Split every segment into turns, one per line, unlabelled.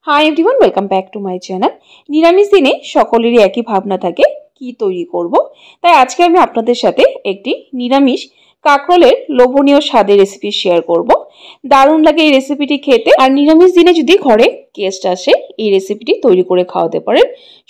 Hi everyone, welcome back to my channel. নিরামিষ দিনে সকলেরই একই ভাবনা থাকে কি তৈরি করব। তাই আজকে আমি আপনাদের সাথে একটি নিরামিষ কাঁকরোলের লোভনীয় স্বাদের রেসিপি শেয়ার করব। দারুণ লাগে এই রেসিপিটি খেতে, আর নিরামিষ দিনে যদি ঘরে গেস্ট আসে এই রেসিপিটি তৈরি করে খাওয়াতে পারেন,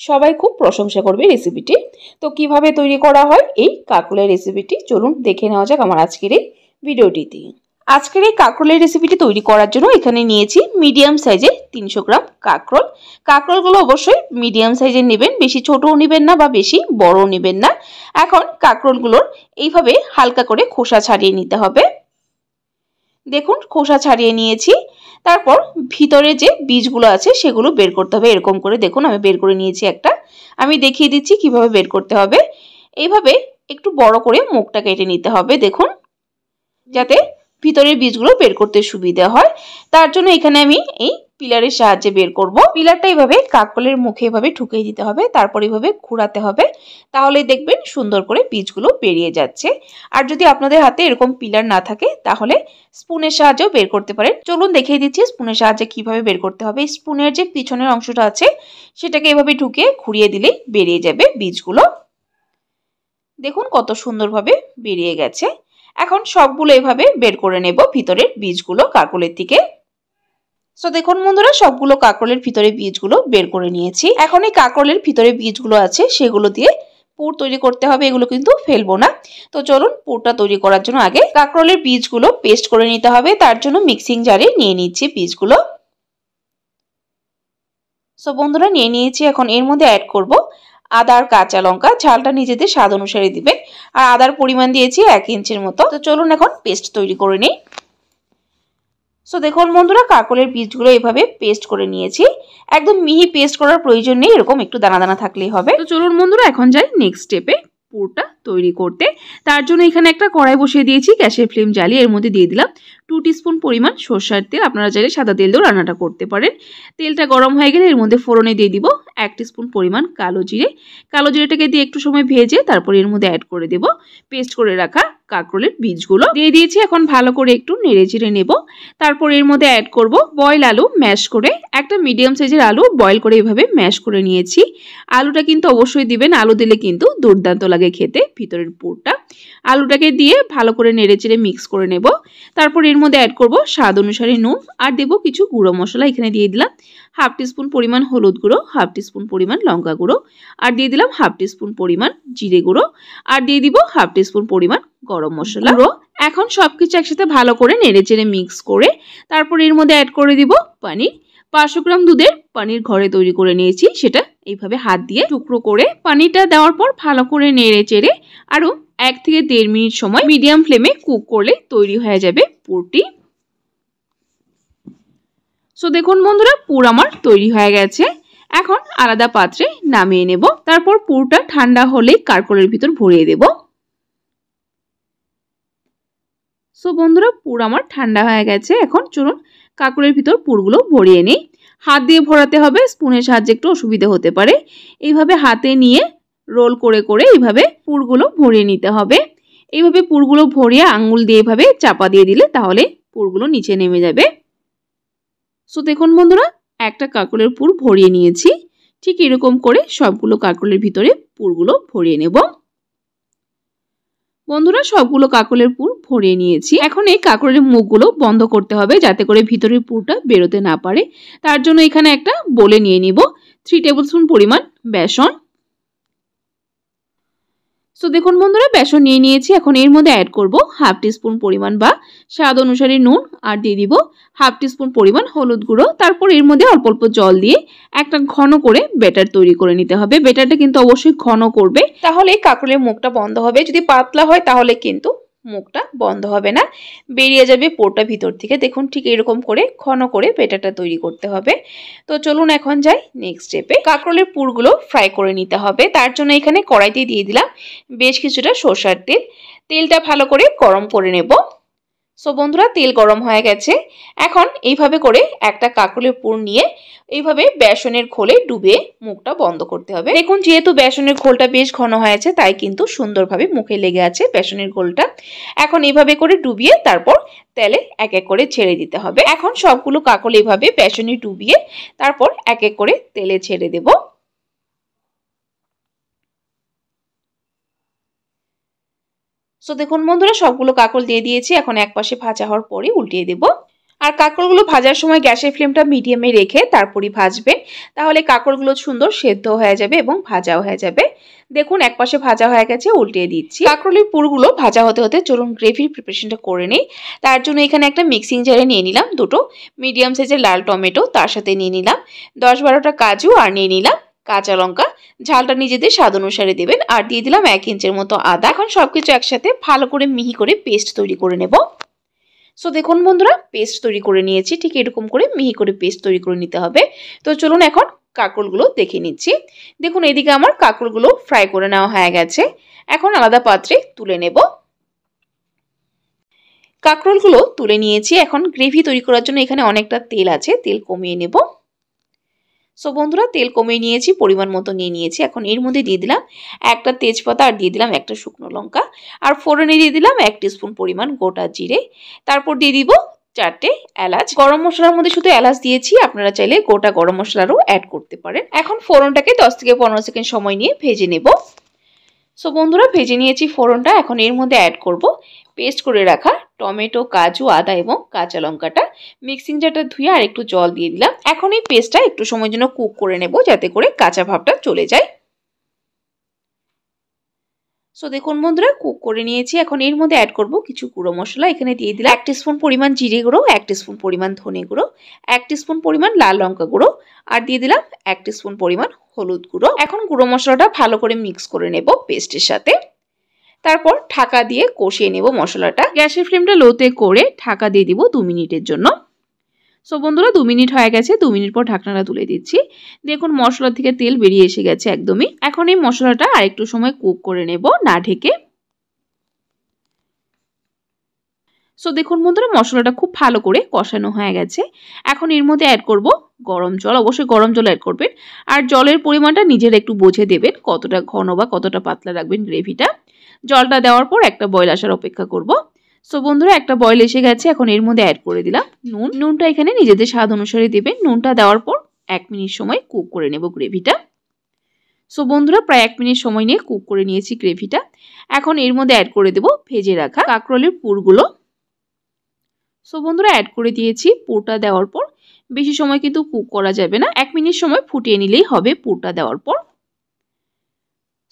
সবাই খুব প্রশংসা করবে রেসিপিটি। তো কিভাবে তৈরি করা হয় এই কাঁকরোলের রেসিপিটি চলুন দেখে নেওয়া যাক আমার আজকের এই ভিডিওটিতে। আজকের এই কাঁকরোলের রেসিপিটি তৈরি করার জন্য এখানে নিয়েছি মিডিয়াম সাইজের 300 গ্রাম কাঁকরোল। কাঁকরোলগুলো অবশ্যই মিডিয়াম সাইজের নেবেন, বেশি ছোটও নেবেন না বা বেশি বড়ও নেবেন না। এখন কাঁকরোলগুলোর এইভাবে হালকা করে খোসা ছাড়িয়ে নিতে হবে। দেখুন খোসা ছাড়িয়ে নিয়েছি। তারপর ভিতরে যে বীজগুলো আছে সেগুলো বের করতে হবে। এরকম করে দেখুন আমি বের করে নিয়েছি একটা। আমি দেখিয়ে দিচ্ছি কিভাবে বের করতে হবে। এইভাবে একটু বড় করে মুখটা কেটে নিতে হবে, দেখুন, যাতে ভিতরের বীজগুলো বের করতে সুবিধা হয়। তার জন্য এখানে আমি এই পিলারের সাহায্যে বের করব। পিলারটা এইভাবে কাঁকরোলের মুখে এভাবে ঢুকিয়ে দিতে হবে, তারপর এইভাবে ঘোরাতে হবে, তাহলে দেখবেন সুন্দর করে বীজগুলো বেরিয়ে যাচ্ছে। আর যদি আপনাদের হাতে এরকম পিলার না থাকে তাহলে স্পুনের সাহায্যেও বের করতে পারেন। চলুন দেখিয়ে দিচ্ছি স্পুনের সাহায্যে কিভাবে বের করতে হবে। স্পুনের যে পিছনের অংশটা আছে সেটাকে এভাবে ঢুকিয়ে ঘুরিয়ে দিলেই বেরিয়ে যাবে বীজগুলো। দেখুন কত সুন্দরভাবে বেরিয়ে গেছে। এখন সবগুলো এভাবে বের করে নেব ভিতরের বীজগুলো কাঁকরোলের থেকে। তো দেখুন বন্ধুরা, সবগুলো কাঁকরোলের ভিতরে বীজগুলো বের করে নিয়েছি। এখন এই কাঁকরোলের ভিতরে বীজগুলো আছে সেগুলো দিয়ে পুর তৈরি করতে হবে, এগুলো কিন্তু ফেলবো না। তো চলুন পুরটা তৈরি করার জন্য আগে কাঁকরোলের বীজগুলো পেস্ট করে নিতে হবে। তার জন্য মিক্সিং জারে নিয়ে নিচ্ছি বীজগুলো। সো বন্ধুরা নিয়ে নিয়েছি। এখন এর মধ্যে অ্যাড করব আদা আর কাঁচা লঙ্কা। ঝালটা নিজেদের স্বাদ অনুসারে দিবেন। আর আদার পরিমাণ দিয়েছি 1 ইঞ্চির মতো। তো চলুন এখন পেস্ট তৈরি করে নিই। সো দেখুন বন্ধুরা, কাঁকরোলের বীজগুলো এভাবে পেস্ট করে নিয়েছি। একদম মিহি পেস্ট করার প্রয়োজন নেই, এরকম একটু দানা দানা থাকলেই হবে। তো চলুন বন্ধুরা এখন যাই নেক্সট স্টেপে পুরটা তৈরি করতে। তার জন্য এখানে একটা কড়াই বসিয়ে দিয়েছি, গ্যাসের ফ্লেম জ্বালিয়ে এর মধ্যে দিয়ে দিলাম 2 টিস্পুন পরিমাণ সরষের তেল। আপনারা চাইলে সাদা তেল দিয়েও রান্নাটা করতে পারেন। তেলটা গরম হয়ে গেলে এর মধ্যে ফোড়নে দিয়ে দিব 1 টিস্পুন পরিমাণ কালো জিরে। কালো জিরেটাকে দিয়ে একটু সময় ভেজে তারপর এর মধ্যে অ্যাড করে দেব পেস্ট করে রাখা কাঁকরোলের বীজগুলো দিয়ে দিয়েছি। এখন ভালো করে একটু নেড়ে চেড়ে নেব। তারপর এর মধ্যে অ্যাড করব বয়েল আলু ম্যাশ করে। একটা মিডিয়াম সাইজের আলু বয়েল করে এভাবে ম্যাশ করে নিয়েছি। আলুটা কিন্তু অবশ্যই দিবেন, আলু দিলে কিন্তু দুর্দান্ত লাগে খেতে ভিতরের পুরটা। আলুটাকে দিয়ে ভালো করে নেড়ে চেড়ে মিক্স করে নেব। তারপর এর মধ্যে অ্যাড করব স্বাদ অনুসারে নুন, আর দেব কিছু গুঁড়ো মশলা। এখানে দিয়ে দিলাম 1/2 টিস্পুন পরিমাণ হলুদ গুঁড়ো, 1/2 টিস্পুন পরিমাণ লঙ্কা গুঁড়ো, আর দিয়ে দিলাম 1/2 টিস্পুন পরিমাণ জিরে গুঁড়ো, আর দিয়ে দিব 1/2 টিস্পুন পরিমাণ গরম মশলা গুঁড়ো। এখন সবকিছু একসাথে ভালো করে নেড়ে চেড়ে মিক্স করে তারপর এর মধ্যে অ্যাড করে দিব পনির। 500 গ্রাম দুধের পনির ঘরে তৈরি করে নিয়েছি, সেটা এইভাবে হাত দিয়ে টুকরো করে পনিরটা দেওয়ার পর ভালো করে নেড়ে চেড়ে আরো 1 থেকে 1.5 মিনিট সময় মিডিয়াম ফ্লেমে কুক করলে তৈরি হয়ে যাবে পুরটি। সো দেখুন বন্ধুরা, পুর আমার তৈরি হয়ে গেছে। এখন আলাদা পাত্রে নামিয়ে নেব। তারপর পুরটা ঠান্ডা হলেই কাঁকরোলের ভিতর ভরিয়ে দেব। সো বন্ধুরা, পুর আমার ঠান্ডা হয়ে গেছে। এখন চলুন কাঁকরোলের ভিতর পুরগুলো ভরিয়ে নিই। হাত দিয়ে ভরাতে হবে, স্পুনের সাহায্যে একটু অসুবিধা হতে পারে। এইভাবে হাতে নিয়ে রোল করে করে এইভাবে পুরগুলো ভরিয়ে নিতে হবে। এইভাবে পুরগুলো ভরিয়ে আঙ্গুল দিয়ে এভাবে চাপা দিয়ে দিলে তাহলে পুরগুলো নিচে নেমে যাবে। সো দেখুন বন্ধুরা, একটা কাঁকরোলের পুর ভরিয়ে নিয়েছি। ঠিক এরকম করে সবগুলো কাঁকরোলের ভিতরে পুরগুলো ভরিয়ে নেব। বন্ধুরা, সবগুলো কাঁকরোলের পুর ভরিয়ে নিয়েছি। এখন এই কাঁকরোলের মুখগুলো বন্ধ করতে হবে যাতে করে ভিতরের পুরটা বেরোতে না পারে। তার জন্য এখানে একটা বলে নিয়ে নিব 3 টেবিলস্পুন পরিমাণ বেসন। সো দেখুন বন্ধুরা, বেসন নিয়ে নিয়েছি। এখন এর মধ্যে অ্যাড করব 1/2 টিস্পুন পরিমাণ বা স্বাদ অনুসারে নুন, আর দিয়ে দিব 1/2 টিস্পুন পরিমাণ হলুদ গুঁড়ো। তারপর এর মধ্যে অল্প অল্প জল দিয়ে একটা ঘন করে ব্যাটার তৈরি করে নিতে হবে। ব্যাটারটা কিন্তু অবশ্যই ঘন করবে, তাহলে কাঁকরোলের মুখটা বন্ধ হবে। যদি পাতলা হয় তাহলে কিন্তু মুখটা বন্ধ হবে না, বেরিয়ে যাবে পুরটা ভিতর থেকে। দেখুন ঠিক এরকম করে ঘন করে ব্যাটারটা তৈরি করতে হবে। তো চলুন এখন যাই নেক্সট স্টেপে। কাঁকরোলের পুরগুলো ফ্রাই করে নিতে হবে। তার জন্য এখানে কড়াইতে দিয়ে দিলাম বেশ কিছুটা সরষের তেল। তেলটা ভালো করে গরম করে নেব। সো বন্ধুরা, তেল গরম হয়ে গেছে। এখন এইভাবে করে একটা কাঁকরোলের পুর নিয়ে এইভাবে বেসনের ঘোলে ডুবে মুখটা বন্ধ করতে হবে। দেখুন যেহেতু বেসনের ঘোলটা বেশ ঘন হয়েছে তাই কিন্তু সুন্দরভাবে মুখে লেগে আছে বেসনের ঘোলটা। এখন এইভাবে করে ডুবিয়ে তারপর তেলে এক এক করে ছেড়ে দিতে হবে। এখন সবগুলো কাঁকরোল এইভাবে বেসনে ডুবিয়ে তারপর এক এক করে তেলে ছেড়ে দেব। সো দেখুন বন্ধুরা সবগুলো কাঁকরোল দিয়ে দিয়েছি। এখন এক পাশে ভাজা হওয়ার পরে উল্টিয়ে দেব। আর কাঁকরোলগুলো ভাজার সময় গ্যাসের ফ্লেমটা মিডিয়ামে রেখে তারপরই ভাজবেন, তাহলে কাঁকরোলগুলো সুন্দর সেদ্ধ হয়ে যাবে এবং ভাজাও হয়ে যাবে। দেখুন এক পাশে ভাজা হয়ে গেছে, উল্টিয়ে দিচ্ছি। কাঁকরোলের পুরগুলো ভাজা হতে হতে চলুন গ্রেভির প্রিপারেশনটা করে নিই। তার জন্য এখানে একটা মিক্সিং জারে নিয়ে নিলাম দুটো মিডিয়াম সাইজের লাল টমেটো, তার সাথে নিয়ে নিলাম 10-12টা কাজু, আর নিয়ে নিলাম কাঁচা লঙ্কা। ঝালটা নিজেদের স্বাদ অনুসারে দেবেন। আর দিয়ে দিলাম 1 ইঞ্চের মতো আদা। এখন সবকিছু একসাথে ভালো করে মিহি করে পেস্ট তৈরি করে নেব। সো দেখুন বন্ধুরা পেস্ট তৈরি করে নিয়েছি, ঠিক এরকম করে মিহি করে পেস্ট তৈরি করে নিতে হবে। তো চলুন এখন কাঁকরোলগুলো দেখে নিচ্ছি। দেখুন এদিকে আমার কাঁকরোলগুলো ফ্রাই করে নেওয়া হয়ে গেছে। এখন আলাদা পাত্রে তুলে নেব। কাঁকরোলগুলো তুলে নিয়েছি। এখন গ্রেভি তৈরি করার জন্য এখানে অনেকটা তেল আছে, তেল কমিয়ে নেব। সো বন্ধুরা তেল কমিয়ে নিয়েছি, পরিমাণ মতো নিয়ে নিয়েছি। এখন এর মধ্যে দিয়ে দিলাম একটা তেজপাতা, আর দিয়ে দিলাম একটা শুকনো লঙ্কা, আর ফোড়নে দিয়ে দিলাম 1 টিস্পুন পরিমাণ গোটা জিরে। তারপর দিয়ে দিব 4টে এলাচ। গরম মশলার মধ্যে শুধু এলাচ দিয়েছি, আপনারা চাইলে গোটা গরম মশলারও অ্যাড করতে পারেন। এখন ফোড়নটাকে 10 থেকে 15 সেকেন্ড সময় নিয়ে ভেজে নেব। সো বন্ধুরা ভেজে নিয়েছি ফোড়নটা। এখন এর মধ্যে অ্যাড করব পেস্ট করে রাখা টমেটো, কাজু, আদা এবং কাঁচা লঙ্কাটা। মিক্সিং জারটা ধুয়ে আর একটু জল দিয়ে দিলাম। এখন এই পেস্টটা একটু সময়ের জন্য কুক করে নেব, যাতে করে কাঁচা ভাবটা চলে যায়। সো দেখুন বন্ধুরা কুক করে নিয়েছি। এখন এর মধ্যে অ্যাড করব কিছু গুঁড়ো মশলা। এখানে দিয়ে দিলাম 1 টিস্পুন পরিমাণ জিরে গুঁড়ো, 1 টিস্পুন পরিমাণ ধনে গুঁড়ো, 1 টিস্পুন পরিমাণ লাল লঙ্কা গুঁড়ো, আর দিয়ে দিলাম 1 টিস্পুন পরিমাণ হলুদ গুঁড়ো। এখন গুঁড়ো মশলাটা ভালো করে মিক্স করে নেব পেস্টের সাথে। তারপর ঢাকা দিয়ে কষিয়ে নেব মশলাটা। গ্যাসের ফ্লেমটা লোতে করে ঢাকা দিয়ে দিব 2 মিনিটের জন্য। সো বন্ধুরা 2 মিনিট হয়ে গেছে। 2 মিনিট পর ঢাকনাটা তুলে দিচ্ছি। দেখুন মশলা থেকে তেল বেরিয়ে এসে গেছে একদমই। এখন এই মশলাটা আরেকটু সময় কুক করে নেব না ঢেকে। সো দেখুন বন্ধুরা মশলাটা খুব ভালো করে কষানো হয়ে গেছে। এখন এর মধ্যে অ্যাড করব গরম জল। অবশ্যই গরম জল অ্যাড করবেন, আর জলের পরিমাণটা নিজেরা একটু বুঝে দেবেন, কতটা ঘন বা কতটা পাতলা রাখবেন গ্রেভিটা। জলটা দেওয়ার পর একটা বয়েল আসার অপেক্ষা করব। সো বন্ধুরা একটা বয়েল এসে গেছে। এখন এর মধ্যে অ্যাড করে দিলাম নুন। নুনটা এখানে নিজেদের স্বাদ অনুসারে দেবেন। নুনটা দেওয়ার পর 1 মিনিট সময় কুক করে নেব গ্রেভিটা। সো বন্ধুরা প্রায় 1 মিনিট সময় নিয়ে কুক করে নিয়েছি গ্রেভিটা। এখন এর মধ্যে অ্যাড করে দেব ভেজে রাখা কাঁকরোলের পুরগুলো। সো বন্ধুরা অ্যাড করে দিয়েছি। পুরটা দেওয়ার পর বেশি সময় কিন্তু কুক করা যাবে না, 1 মিনিট সময় ফুটিয়ে নিলেই হবে পুরটা দেওয়ার পর।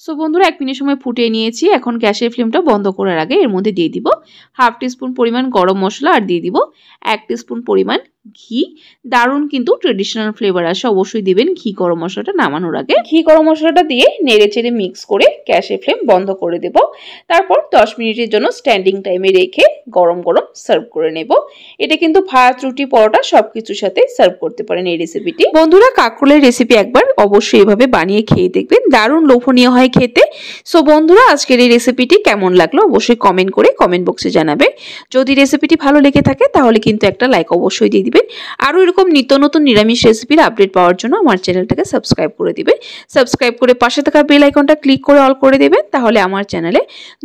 সো বন্ধুরা 1 মিনিট সময় ফুটিয়ে নিয়েছি। এখন গ্যাসের ফ্লেমটা বন্ধ করার আগে এর মধ্যে দিয়ে দিব 1/2 টিস্পুন পরিমাণ গরম মশলা, আর দিয়ে দিব 1 টিস্পুন পরিমাণ ঘি। দারুণ কিন্তু ট্রেডিশনাল ফ্লেভার আসে, অবশ্যই দিবেন ঘি গরম মশলাটা নামানোর আগে। ঘি গরম মশলাটা দিয়ে নেড়ে চেড়ে মিক্স করে গ্যাসের ফ্লেম বন্ধ করে দেব। তারপর 10 মিনিটের জন্য স্ট্যান্ডিং টাইমে রেখে গরম গরম সার্ভ করে নেব। এটা কিন্তু ভাত, রুটি, পরোটা সবকিছুর সাথে সার্ভ করতে পারেন এই রেসিপিটি। বন্ধুরা কাঁকরোলের রেসিপি একবার অবশ্যই এভাবে বানিয়ে খেয়ে দেখবেন, দারুণ লোভনীয় হয় খেতে। সো বন্ধুরা আজকের এই রেসিপিটি কেমন লাগলো অবশ্যই কমেন্ট করে কমেন্ট বক্সে জানাবেন। যদি রেসিপিটি ভালো লেগে থাকে তাহলে কিন্তু একটা লাইক অবশ্যই দিয়ে দিবেন। আরও এরকম নিত্য নতুন নিরামিষ রেসিপির আপডেট পাওয়ার জন্য আমার চ্যানেলটাকে সাবস্ক্রাইব করে দিবেন। সাবস্ক্রাইব করে পাশে থাকা বেল আইকনটা ক্লিক করে অল করে দেবেন, তাহলে আমার চ্যানেলে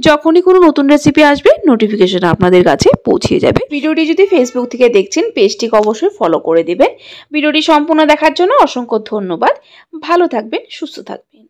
যখনই কোনো নতুন রেসিপি আসবে নোটিফিকেশন আপনাদের কাছে পৌঁছে যাবে। ভিডিওটি যদি ফেসবুক থেকে দেখছেন পেজটিকে অবশ্যই ফলো করে দিবেন। ভিডিওটি সম্পূর্ণ দেখার জন্য অসংখ্য ধন্যবাদ। ভালো থাকবেন, সুস্থ থাকবেন।